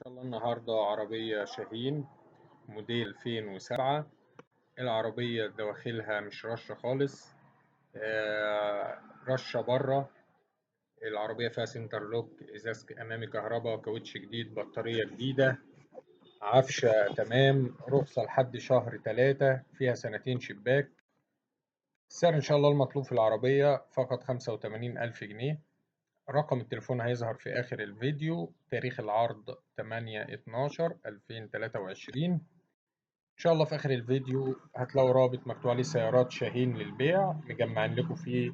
شاء الله النهاردة عربية شاهين موديل 2007. العربية دواخلها مش رشة خالص. رشة بره. العربية فيها سنتر لوك، ازاز امامي كهرباء، كاوتش جديد، بطارية جديدة، عفشة تمام، رخصة لحد شهر 3، فيها سنتين شباك. السعر ان شاء الله المطلوب في العربية فقط 85,000 جنيه. رقم التليفون هيظهر في آخر الفيديو. تاريخ العرض 8/12/2023. إن شاء الله في آخر الفيديو هتلاقوا رابط مكتوب عليه سيارات شاهين للبيع، مجمعين لكم فيه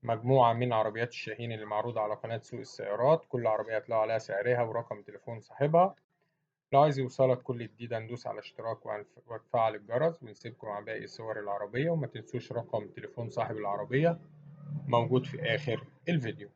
مجموعة من عربيات الشاهين اللي معروضة على قناة سوق السيارات. كل عربية هتلاقوا عليها سعرها ورقم تليفون صاحبها. لو عايز يوصلك كل جديد هندوس على اشتراك وتفعل الجرس، ونسيبكم مع باقي صور العربية. وما تنسوش رقم تليفون صاحب العربية موجود في آخر الفيديو.